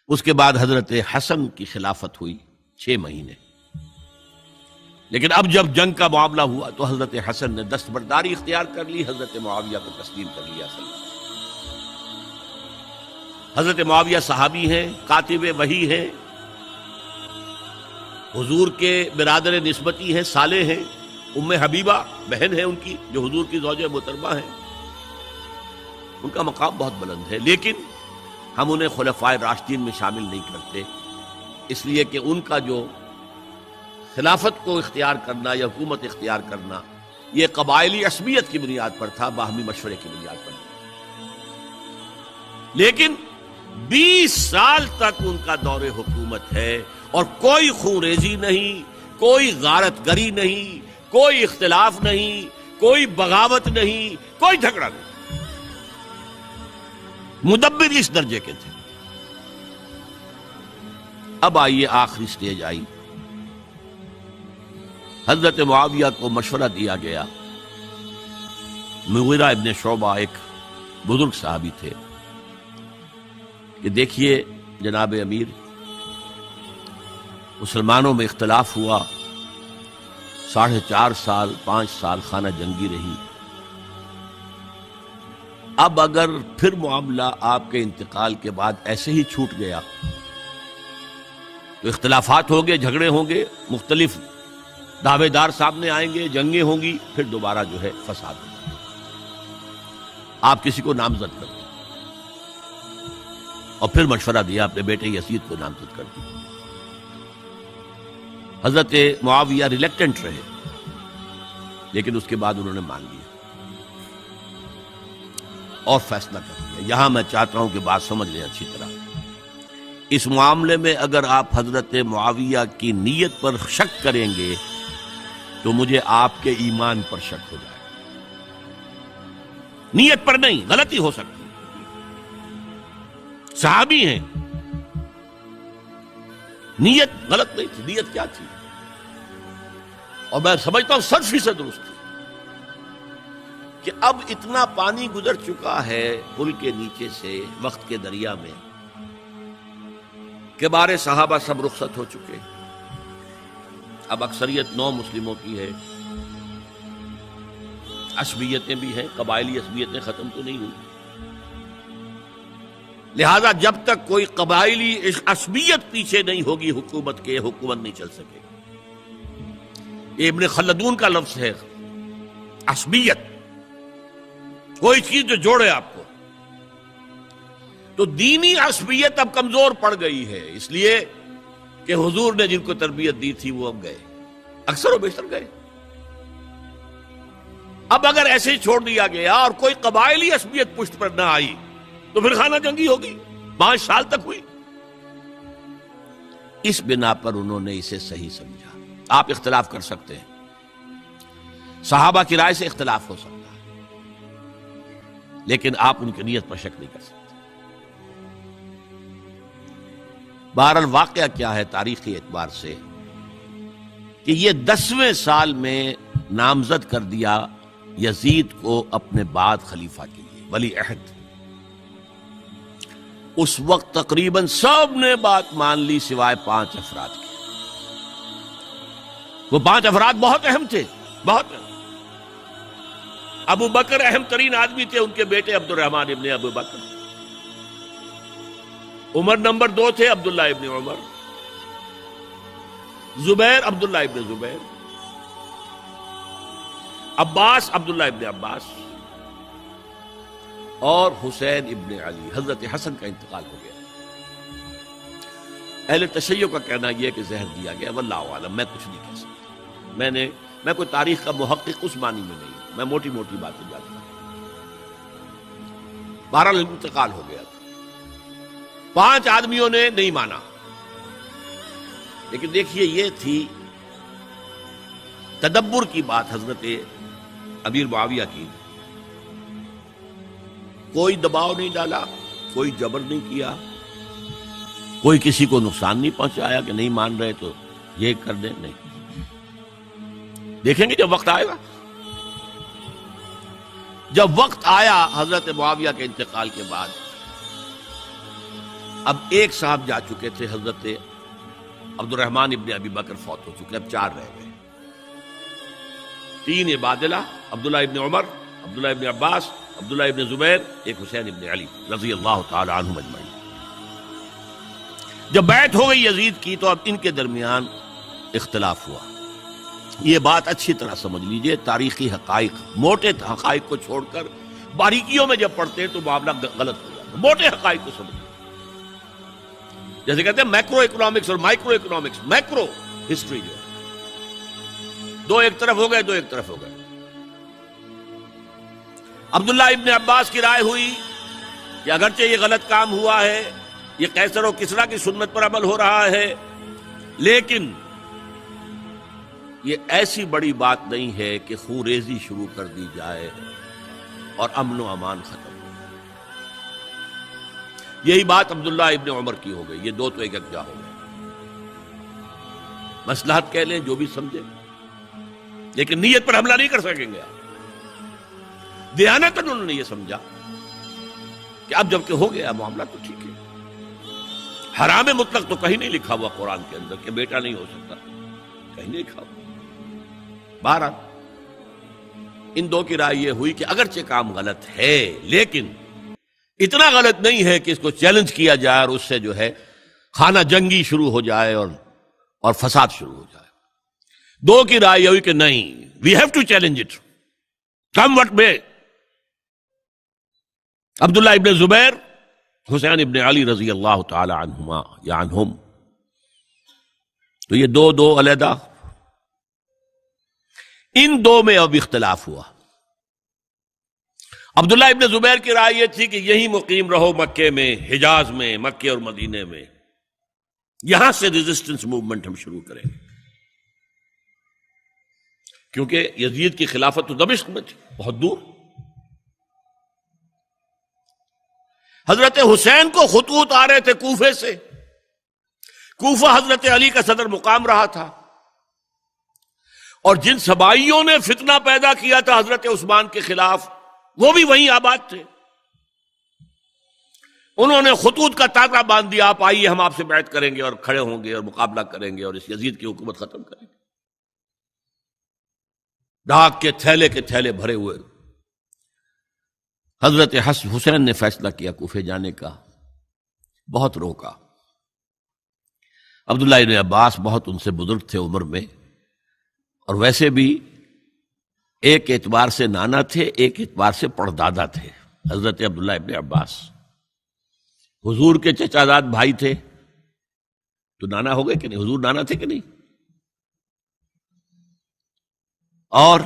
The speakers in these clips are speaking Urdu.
اس کے بعد حضرت حسن کی خلافت ہوئی 6 مہینے. لیکن اب جب جنگ کا معاملہ ہوا تو حضرت حسن نے دستبرداری اختیار کر لی، حضرت معاویہ کو تسلیم کر لیا. حضرت معاویہ صحابی ہیں، کاتب وحی ہیں، حضور کے برادر نسبتی ہیں، صالح ہیں. ام حبیبہ بہن ہے ان کی، جو حضور کی زوجہ محترمہ ہیں. ان کا مقام بہت بلند ہے، لیکن ہم انہیں خلفائے راشدین میں شامل نہیں کرتے، اس لیے کہ ان کا جو خلافت کو اختیار کرنا یا حکومت اختیار کرنا یہ قبائلی عصبیت کی بنیاد پر تھا، باہمی مشورے کی بنیاد پر. لیکن 20 سال تک ان کا دور حکومت ہے اور کوئی خون ریزی نہیں، کوئی غارت گری نہیں، کوئی اختلاف نہیں، کوئی بغاوت نہیں، کوئی جھگڑا نہیں. مدبر اس درجے کے تھے. اب آئیے آخری سٹیج آئی. حضرت معاویہ کو مشورہ دیا گیا. مغیرہ ابن شعبہ ایک بزرگ صحابی تھے کہ دیکھیے جناب امیر، مسلمانوں میں اختلاف ہوا، 4.5 سال 5 سال خانہ جنگی رہی. اب اگر پھر معاملہ آپ کے انتقال کے بعد ایسے ہی چھوٹ گیا تو اختلافات ہوں گے، جھگڑے ہوں گے، مختلف دعوے دار سامنے آئیں گے، جنگیں ہوں گی، پھر دوبارہ جو ہے فساد ہوگا. آپ کسی کو نامزد کر دیں، اور پھر مشورہ دیا اپنے بیٹے یزید کو نامزد کر دیا. حضرت معاویہ ریلیکٹنٹ رہے، لیکن اس کے بعد انہوں نے مان لیا اور فیصلہ کر دیا. یہاں میں چاہتا ہوں کہ بات سمجھ لیں اچھی طرح. اس معاملے میں اگر آپ حضرت معاویہ کی نیت پر شک کریں گے تو مجھے آپ کے ایمان پر شک ہو جائے گا. نیت پر نہیں، غلطی ہو سکتی. صحابی ہیں، نیت غلط نہیں تھی. نیت کیا تھی؟ اور میں سمجھتا ہوں 100% درست تھی کہ اب اتنا پانی گزر چکا ہے پل کے نیچے سے وقت کے دریا میں کہ بارے صحابہ سب رخصت ہو چکے. اب اکثریت 9 مسلموں کی ہے، عصبیتیں بھی ہیں، قبائلی عصبیتیں ختم تو نہیں ہوئی. لہذا جب تک کوئی قبائلی عصبیت پیچھے نہیں ہوگی حکومت کے، حکومت نہیں چل سکے. یہ ابن خلدون کا لفظ ہے، عصبیت، کوئی چیز جو جوڑے آپ کو. تو دینی عصبیت اب کمزور پڑ گئی ہے، اس لیے کہ حضور نے جن کو تربیت دی تھی وہ اب گئے، اکثر و بیشتر گئے. اب اگر ایسے ہی چھوڑ دیا گیا اور کوئی قبائلی عصبیت پشت پر نہ آئی تو پھر خانہ جنگی ہوگی. 5 سال تک ہوئی. اس بنا پر انہوں نے اسے صحیح سمجھا. آپ اختلاف کر سکتے ہیں، صحابہ کی رائے سے اختلاف ہو سکتا ہے، لیکن آپ ان کی نیت پر شک نہیں کر سکتے. بہرحال واقعہ کیا ہے تاریخی اعتبار سے کہ یہ 10ویں سال میں نامزد کر دیا یزید کو اپنے بعد خلیفہ کے لیے، ولی عہد. اس وقت تقریباً سب نے بات مان لی سوائے 5 افراد کے. وہ 5 افراد بہت اہم تھے، بہت اہم. ابو بکر اہم ترین آدمی تھے، ان کے بیٹے عبد الرحمن ابن ابو بکر. عمر نمبر 2 تھے، عبداللہ ابن عمر. زبیر عبداللہ ابن زبیر. عباس عبداللہ ابن عباس. اور حسین ابن علی. حضرت حسن کا انتقال ہو گیا. اہل تشیع کا کہنا یہ کہ زہر دیا گیا، واللہ عالم، میں کچھ نہیں کہہ سکتا. میں کوئی تاریخ کا محقق اس معنی میں نہیں، میں موٹی موٹی باتیں جانتا ہوں. بہرحال انتقال ہو گیا. 5 آدمیوں نے نہیں مانا. لیکن دیکھیے یہ تھی تدبر کی بات حضرت امیر معاویہ کی. کوئی دباؤ نہیں ڈالا، کوئی جبر نہیں کیا، کوئی کسی کو نقصان نہیں پہنچایا کہ نہیں مان رہے تو یہ کر دیں. نہیں، دیکھیں گے جب وقت آئے گا. جب وقت آیا حضرت معاویہ کے انتقال کے بعد، اب ایک صاحب جا چکے تھے، حضرت عبد الرحمن ابن ابی بکر فوت ہو چکے، اب 4 رہ گئے، 3 عبادلہ، عبداللہ ابن عمر، عبداللہ ابن عباس، عبداللہ ابن زبیر، ایک حسین ابن علی رضی اللہ تعالی عنہم اجمعین۔ جب بیعت ہو گئی یزید کی تو اب ان کے درمیان اختلاف ہوا۔ یہ بات اچھی طرح سمجھ لیجئے، تاریخی حقائق، موٹے حقائق کو چھوڑ کر باریکیوں میں جب پڑھتے ہیں تو معاملہ غلط ہو جاتا ہے۔ موٹے حقائق کو سمجھیں، جیسے کہتے ہیں میکرو اکنامکس اور مائکرو اکنامکس، میکرو ہسٹری جو ہے، 2 ایک طرف ہو گئے، 2 ایک طرف ہو گئے۔ عبداللہ ابن عباس کی رائے ہوئی کہ اگرچہ یہ غلط کام ہوا ہے، یہ قیصر و کسریٰ کی سنت پر عمل ہو رہا ہے، لیکن یہ ایسی بڑی بات نہیں ہے کہ خوریزی شروع کر دی جائے اور امن و امان ختم ہو۔ یہی بات عبداللہ ابن عمر کی ہو گئی، یہ 2 تو ایک یکجا ہو گئے۔ مصلحت کہہ لیں، جو بھی سمجھے، لیکن نیت پر حملہ نہیں کر سکیں گے آپ۔ دیانتاً انہوں نے یہ سمجھا کہ اب جب کہ ہو گیا معاملہ تو ٹھیک ہے۔ حرام مطلق تو کہیں نہیں لکھا ہوا قرآن کے اندر کہ بیٹا نہیں ہو سکتا، کہیں نہیں لکھا ہوا۔ بہرحال ان 2 کی رائے یہ ہوئی کہ اگرچہ کام غلط ہے لیکن اتنا غلط نہیں ہے کہ اس کو چیلنج کیا جائے اور اس سے جو ہے خانہ جنگی شروع ہو جائے اور فساد شروع ہو جائے۔ 2 کی رائے یہ ہوئی کہ نہیں، we have to challenge it come what میں۔ عبداللہ ابن زبیر، حسین ابن علی رضی اللہ تعالی عنہما یا عنہم، تو یہ 2 علیحدہ۔ ان 2 میں اب اختلاف ہوا۔ عبداللہ ابن زبیر کی رائے یہ تھی کہ یہی مقیم رہو مکے میں، حجاز میں، مکے اور مدینے میں، یہاں سے ریزسٹنس موومنٹ ہم شروع کریں گے، کیونکہ یزید کی خلافت تو دمشق میں تھی، بہت دور۔ حضرت حسین کو خطوط آ رہے تھے کوفے سے، کوفہ حضرت علی کا صدر مقام رہا تھا، اور جن سبائیوں نے فتنہ پیدا کیا تھا حضرت عثمان کے خلاف وہ بھی وہیں آباد تھے۔ انہوں نے خطوط کا تاطا باندھ دیا، آپ آئیے ہم آپ سے بیعت کریں گے اور کھڑے ہوں گے اور مقابلہ کریں گے اور اس یزید کی حکومت ختم کریں گے۔ ڈاک کے تھیلے بھرے ہوئے حضرت حسین نے فیصلہ کیا کوفے جانے کا، بہت روکا۔ عبداللہ ابن عباس بہت ان سے بزرگ تھے عمر میں، اور ویسے بھی ایک اعتبار سے نانا تھے، ایک اعتبار سے پڑدادا تھے حضرت عبداللہ ابن عباس۔ حضور کے چچا زاد بھائی تھے تو نانا ہو گئے کہ نہیں؟ حضور نانا تھے کہ نہیں؟ اور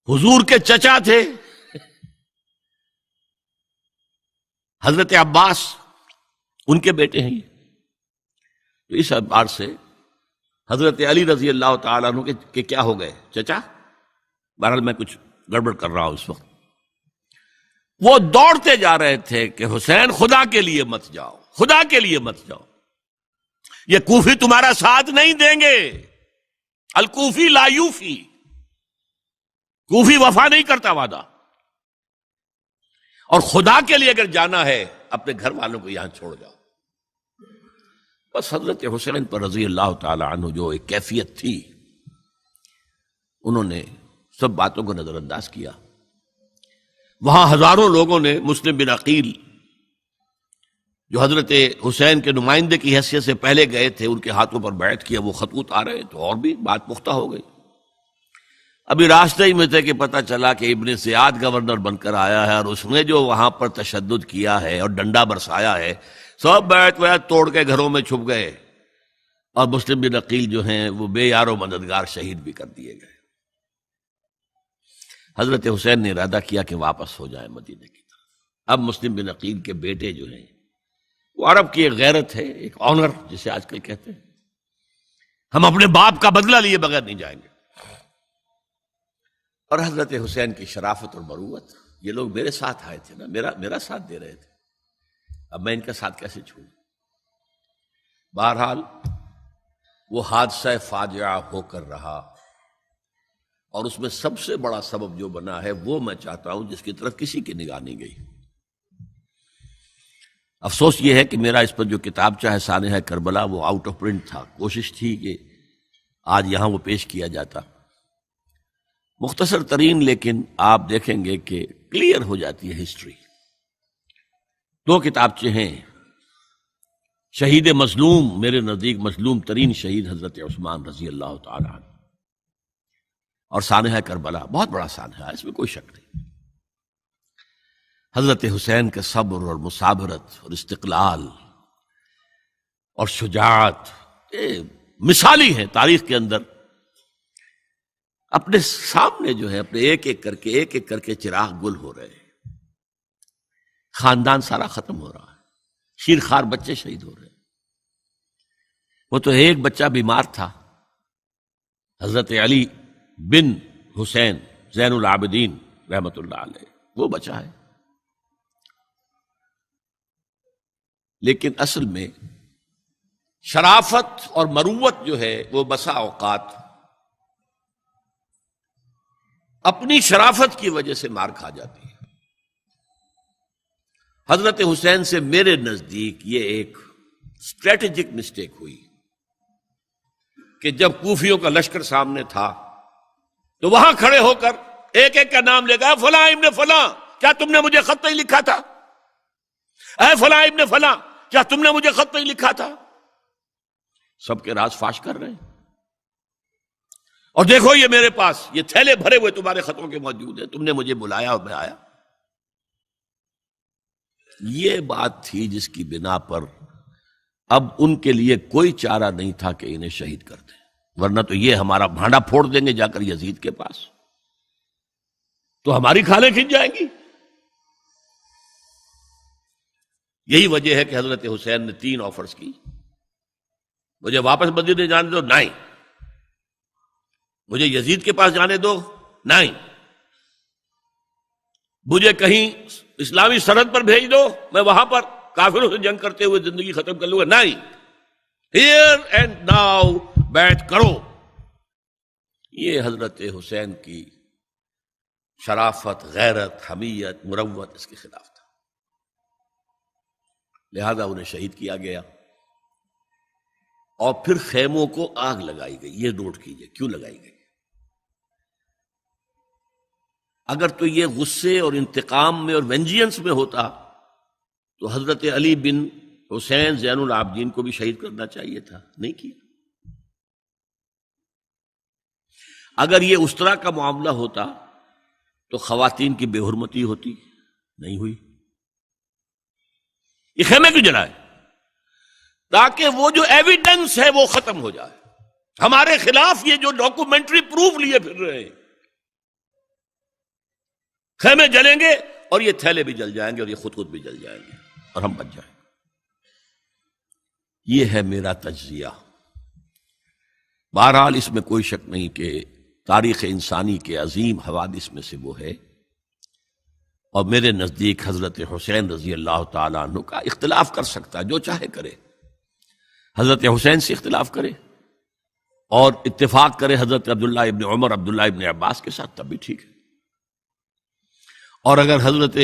حضور کے چچا تھے حضرت عباس، ان کے بیٹے ہیں یہ۔ تو اس اعتبار سے حضرت علی رضی اللہ تعالیٰ عنہ کے کیا ہو گئے؟ چچا۔ بہرحال میں کچھ گڑبڑ کر رہا ہوں اس وقت۔ وہ دوڑتے جا رہے تھے کہ حسین خدا کے لیے مت جاؤ، خدا کے لیے مت جاؤ، یہ کوفی تمہارا ساتھ نہیں دیں گے، الکوفی لا یوفی، کوفی وفا نہیں کرتا وعدہ، اور خدا کے لیے اگر جانا ہے اپنے گھر والوں کو یہاں چھوڑ جاؤ۔ بس حضرت حسین پر رضی اللہ تعالی عنہ جو ایک کیفیت تھی، انہوں نے سب باتوں کو نظر انداز کیا۔ وہاں ہزاروں لوگوں نے مسلم بن عقیل جو حضرت حسین کے نمائندے کی حیثیت سے پہلے گئے تھے، ان کے ہاتھوں پر بیعت کیا، وہ خطوط آ رہے تو اور بھی بات پختہ ہو گئی۔ ابھی راستے ہی میں تھے کہ پتہ چلا کہ ابن زیاد گورنر بن کر آیا ہے، اور اس نے جو وہاں پر تشدد کیا ہے اور ڈنڈا برسایا ہے، سب بیعت توڑ کے گھروں میں چھپ گئے، اور مسلم بن عقیل جو ہیں وہ بے یار و مددگار شہید بھی کر دیے گئے۔ حضرت حسین نے ارادہ کیا کہ واپس ہو جائیں مدینے کی طرف۔ اب مسلم بن عقیل کے بیٹے جو ہیں، وہ عرب کی ایک غیرت ہے، ایک آنر جسے آج کل کہتے ہیں، ہم اپنے باپ کا بدلہ لیے بغیر نہیں جائیں گے۔ اور حضرت حسین کی شرافت اور مروت، یہ لوگ میرے ساتھ آئے تھے نا، میرا ساتھ دے رہے تھے، اب میں ان کا ساتھ کیسے چھوڑوں؟ بہرحال وہ حادثہ فاجعہ ہو کر رہا، اور اس میں سب سے بڑا سبب جو بنا ہے وہ میں چاہتا ہوں جس کی طرف کسی کی نگاہ نہیں گئی۔ افسوس یہ ہے کہ میرا اس پر جو کتابچہ ہے سانحہ کربلا وہ آؤٹ آف پرنٹ تھا، کوشش تھی کہ آج یہاں وہ پیش کیا جاتا، مختصر ترین، لیکن آپ دیکھیں گے کہ کلیئر ہو جاتی ہے ہسٹری۔ دو کتابچے ہیں، شہید مظلوم، میرے نزدیک مظلوم ترین شہید حضرت عثمان رضی اللہ تعالی عنہ، اور سانحہ کربلا، بہت بڑا سانحہ ہے، اس میں کوئی شک نہیں۔ حضرت حسین کے صبر اور مثابرت اور استقلال اور شجاعت یہ مثالی ہے تاریخ کے اندر۔ اپنے سامنے جو ہے اپنے ایک ایک کر کے چراغ گل ہو رہے ہیں، خاندان سارا ختم ہو رہا ہے، شیرخوار بچے شہید ہو رہے ہیں۔ وہ تو ایک بچہ بیمار تھا، حضرت علی بن حسین زین العابدین رحمت اللہ علیہ، وہ بچا ہے۔ لیکن اصل میں شرافت اور مروت جو ہے وہ بسا اوقات اپنی شرافت کی وجہ سے مار کھا جاتی ہے۔ حضرت حسین سے میرے نزدیک یہ ایک اسٹریٹجک مسٹیک ہوئی کہ جب کوفیوں کا لشکر سامنے تھا تو وہاں کھڑے ہو کر ایک ایک کا نام لے گا، فلاں ابن فلاں، کیا تم نے مجھے خط نہیں لکھا تھا؟ اے فلاں ابن فلاں، کیا تم نے مجھے خط نہیں لکھا تھا؟ سب کے راز فاش کر رہے ہیں، اور دیکھو یہ میرے پاس یہ تھیلے بھرے ہوئے تمہارے خطوں کے موجود ہیں، تم نے مجھے بلایا اور میں آیا۔ یہ بات تھی جس کی بنا پر اب ان کے لیے کوئی چارہ نہیں تھا کہ انہیں شہید کر دیں، ورنہ تو یہ ہمارا بھانڈا پھوڑ دیں گے جا کر یزید کے پاس، تو ہماری کھالیں کھنچ جائیں گی۔ یہی وجہ ہے کہ حضرت حسین نے 3 آفرز کی، مجھے واپس مدینے جانے دو، نہیں، مجھے یزید کے پاس جانے دو، نہیں، مجھے کہیں اسلامی سرحد پر بھیج دو، میں وہاں پر کافروں سے جنگ کرتے ہوئے زندگی ختم کر لوں گا، نہیں، ہیئر اینڈ ناؤ بیٹھ کرو۔ یہ حضرت حسین کی شرافت، غیرت، حمیت، مروت اس کے خلاف تھا، لہذا انہیں شہید کیا گیا۔ اور پھر خیموں کو آگ لگائی گئی، یہ نوٹ کیجئے کیوں لگائی گئی۔ اگر تو یہ غصے اور انتقام میں اور وینجینس میں ہوتا تو حضرت علی بن حسین زین العابدین کو بھی شہید کرنا چاہیے تھا، نہیں کیا۔ اگر یہ اس طرح کا معاملہ ہوتا تو خواتین کی بے حرمتی ہوتی، نہیں ہوئی۔ یہ خیمے کیوں جلائے؟ تاکہ وہ جو ایویڈنس ہے وہ ختم ہو جائے، ہمارے خلاف یہ جو ڈاکومنٹری پروف لیے پھر رہے ہیں، خیمے جلیں گے اور یہ تھیلے بھی جل جائیں گے اور یہ خود بھی جل جائیں گے اور ہم بچ جائیں گے۔ یہ ہے میرا تجزیہ۔ بہرحال اس میں کوئی شک نہیں کہ تاریخ انسانی کے عظیم حوادث میں سے وہ ہے، اور میرے نزدیک حضرت حسین رضی اللہ تعالیٰ عنہ کا اختلاف کر سکتا ہے، جو چاہے کرے، حضرت حسین سے اختلاف کرے اور اتفاق کرے حضرت عبداللہ ابن عمر، عبداللہ ابن عباس کے ساتھ، تب بھی ٹھیک ہے۔ اور اگر حضرت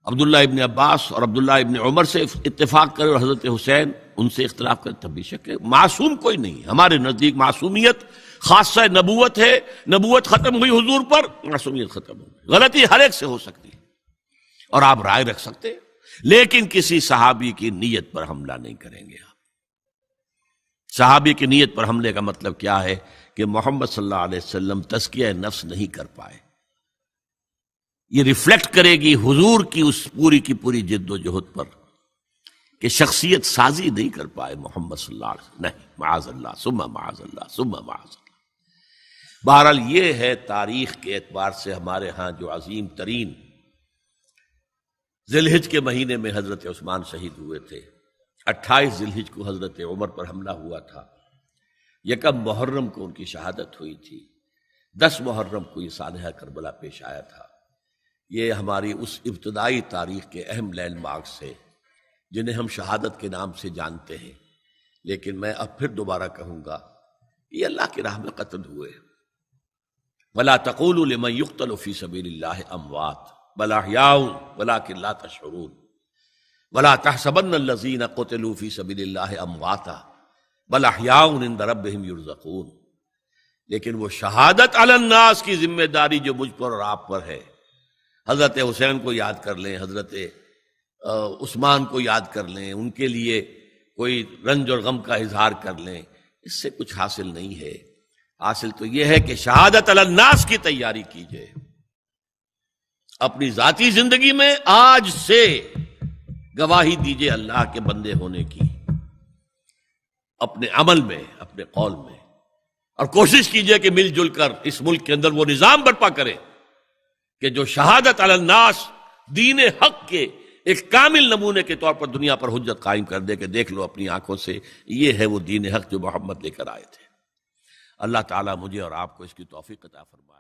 عبداللہ ابن عباس اور عبداللہ ابن عمر سے اتفاق کرے اور حضرت حسین ان سے اختلاف کرے، تب بھی شک ہے۔ معصوم کوئی نہیں ہے ہمارے نزدیک، معصومیت خاصہ نبوت ہے، نبوت ختم ہوئی حضور پر، معصومیت ختم ہوئی، غلطی ہر ایک سے ہو سکتی ہے اور آپ رائے رکھ سکتے ہیں، لیکن کسی صحابی کی نیت پر حملہ نہیں کریں گے آپ۔ صحابی کی نیت پر حملے کا مطلب کیا ہے کہ محمد صلی اللہ علیہ وسلم تزکیہ نفس نہیں کر پائے، یہ ریفلیکٹ کرے گی حضور کی اس پوری کی پوری جد و جہد پر کہ شخصیت سازی نہیں کر پائے محمد صلی اللہ علیہ وسلم، نہیں، معاذ اللہ ثم معاذ اللہ ثم معاذ اللہ۔ بہرحال یہ ہے تاریخ کے اعتبار سے ہمارے ہاں جو عظیم ترین ذی الحج کے مہینے میں حضرت عثمان شہید ہوئے تھے، 28 ذی الحج کو حضرت عمر پر حملہ ہوا تھا، 1 محرم کو ان کی شہادت ہوئی تھی، 10 محرم کو یہ سانحہ کربلا پیش آیا تھا۔ یہ ہماری اس ابتدائی تاریخ کے اہم لینڈ مارکس ہیں جنہیں ہم شہادت کے نام سے جانتے ہیں، لیکن میں اب پھر دوبارہ کہوں گا یہ اللہ کی راہ میں قتل ہوئے۔ وَلَا تَقُولُوا لِمَنْ يُقْتَلُ فِي سَبِيلِ اللَّهِ أَمْوَاتٌ بَلْ أَحْيَاءٌ وَلَٰكِنْ لَا تَشْعُرُونَ۔ ولا تحسبن الذین قتلوا فی سبیل اللہ امواتا بل احیاء عند ربہم یرزقون، لیکن وہ شہادت علی الناس کی ذمہ داری جو مجھ پر اور آپ پر ہے، حضرت حسین کو یاد کر لیں، حضرت عثمان کو یاد کر لیں، ان کے لیے کوئی رنج اور غم کا اظہار کر لیں، اس سے کچھ حاصل نہیں ہے۔ حاصل تو یہ ہے کہ شہادت علی الناس کی تیاری کیجئے، اپنی ذاتی زندگی میں آج سے گواہی دیجئے اللہ کے بندے ہونے کی، اپنے عمل میں، اپنے قول میں، اور کوشش کیجئے کہ مل جل کر اس ملک کے اندر وہ نظام برپا کرے کہ جو شہادت علی الناس دین حق کے ایک کامل نمونے کے طور پر دنیا پر حجت قائم کر دے کہ دیکھ لو اپنی آنکھوں سے، یہ ہے وہ دین حق جو محمد لے کر آئے تھے۔ اللہ تعالیٰ مجھے اور آپ کو اس کی توفیق عطا فرمائے۔